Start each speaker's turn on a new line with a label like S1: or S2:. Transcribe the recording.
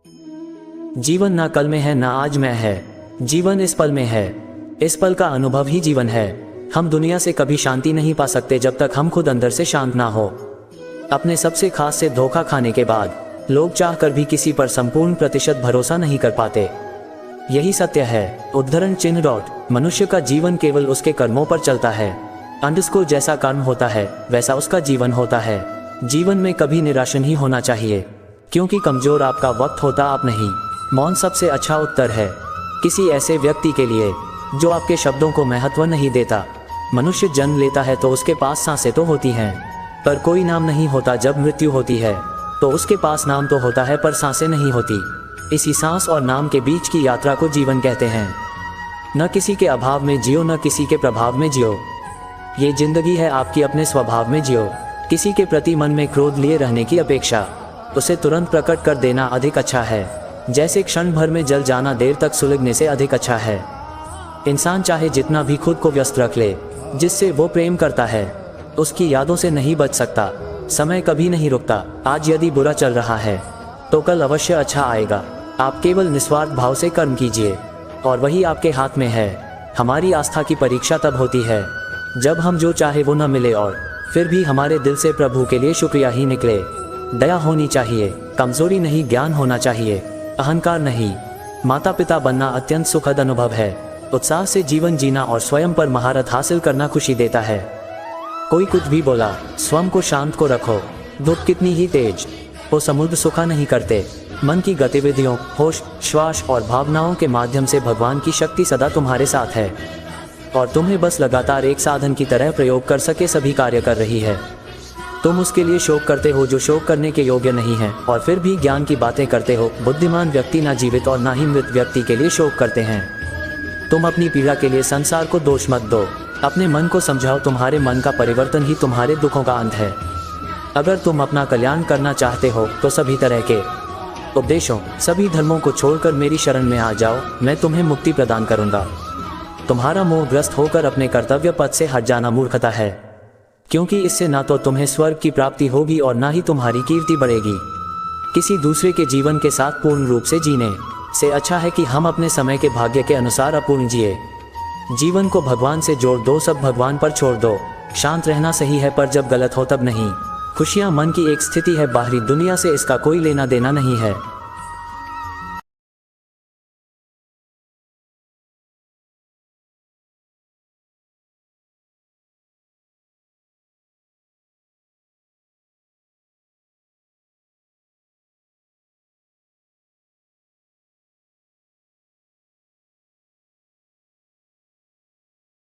S1: जीवन ना कल में है ना आज में है, जीवन इस पल में है। इस पल का अनुभव ही जीवन है। हम दुनिया से कभी शांति नहीं पा सकते जब तक हम खुद अंदर से शांत ना हो। अपने सबसे खास से धोखा खाने के बाद लोग चाहकर भी किसी पर संपूर्ण प्रतिशत भरोसा नहीं कर पाते। यही सत्य है। उद्धरण चिन्ह डॉट। मनुष्य का जीवन केवल उसके कर्मों पर चलता है। अंडरस्कोर जैसा कर्म होता है वैसा उसका जीवन होता है। जीवन में कभी निराश नहीं होना चाहिए, क्योंकि कमजोर आपका वक्त होता आप नहीं। मौन सबसे अच्छा उत्तर है किसी ऐसे व्यक्ति के लिए जो आपके शब्दों को महत्व नहीं देता। मनुष्य जन्म लेता है तो उसके पास सांसें तो होती हैं, पर कोई नाम नहीं होता। जब मृत्यु होती है तो उसके पास नाम तो होता है पर सांसें नहीं होती। इसी सांस और नाम के बीच की यात्रा को जीवन कहते हैं। न किसी के अभाव में जियो, न किसी के प्रभाव में जियो। ये जिंदगी है आपकी, अपने स्वभाव में जियो। किसी के प्रति मन में क्रोध लिए रहने की अपेक्षा उसे तुरंत प्रकट कर देना अधिक अच्छा है। जैसे क्षण भर में जल जाना देर तक सुलगने से अधिक अच्छा है। इंसान चाहे जितना भी खुद को व्यस्त रख ले, जिससे वो प्रेम करता है उसकी यादों से नहीं बच सकता। समय कभी नहीं रुकता। आज यदि बुरा चल रहा है तो कल अवश्य अच्छा आएगा। आप केवल निस्वार्थ भाव से कर्म कीजिए और वही आपके हाथ में है। हमारी आस्था की परीक्षा तब होती है जब हम जो चाहे वो न मिले और फिर भी हमारे दिल से प्रभु के लिए शुक्रिया ही निकले। दया होनी चाहिए, कमजोरी नहीं, ज्ञान होना चाहिए, अहंकार नहीं। माता पिता बनना अत्यंत सुखद अनुभव है। उत्साह से जीवन जीना और स्वयं पर महारत हासिल करना खुशी देता है। कोई कुछ भी बोला, स्वयं को शांत को रखो। धूप कितनी ही तेज वो समुद्र सुखा नहीं करते। मन की गतिविधियों, होश, श्वास और भावनाओं के माध्यम से भगवान की शक्ति सदा तुम्हारे साथ है और तुम्हें बस लगातार एक साधन की तरह प्रयोग कर सके सभी कार्य कर रही है। तुम उसके लिए शोक करते हो जो शोक करने के योग्य नहीं है और फिर भी ज्ञान की बातें करते हो। बुद्धिमान व्यक्ति ना जीवित और ना ही मृत व्यक्ति के लिए शोक करते हैं। तुम अपनी पीड़ा के लिए संसार को दोष मत दो। अपने मन को समझाओ, तुम्हारे मन का परिवर्तन ही तुम्हारे दुखों का अंत है। अगर तुम अपना कल्याण करना चाहते हो तो सभी तरह के उपदेशों, सभी धर्मों को छोड़कर मेरी शरण में आ जाओ। मैं तुम्हें मुक्ति प्रदान करूंगा। तुम्हारा मोहग्रस्त होकर अपने कर्तव्य पथ से हट जाना मूर्खता है, क्योंकि इससे ना तो तुम्हें स्वर्ग की प्राप्ति होगी और ना ही तुम्हारी कीर्ति बढ़ेगी। किसी दूसरे के जीवन के साथ पूर्ण रूप से जीने से अच्छा है कि हम अपने समय के भाग्य के अनुसार अपूर्ण जिए। जीवन को भगवान से जोड़ दो, सब भगवान पर छोड़ दो। शांत रहना सही है, पर जब गलत हो तब नहीं। खुशियां मन की एक स्थिति है, बाहरी दुनिया से इसका कोई लेना देना नहीं है।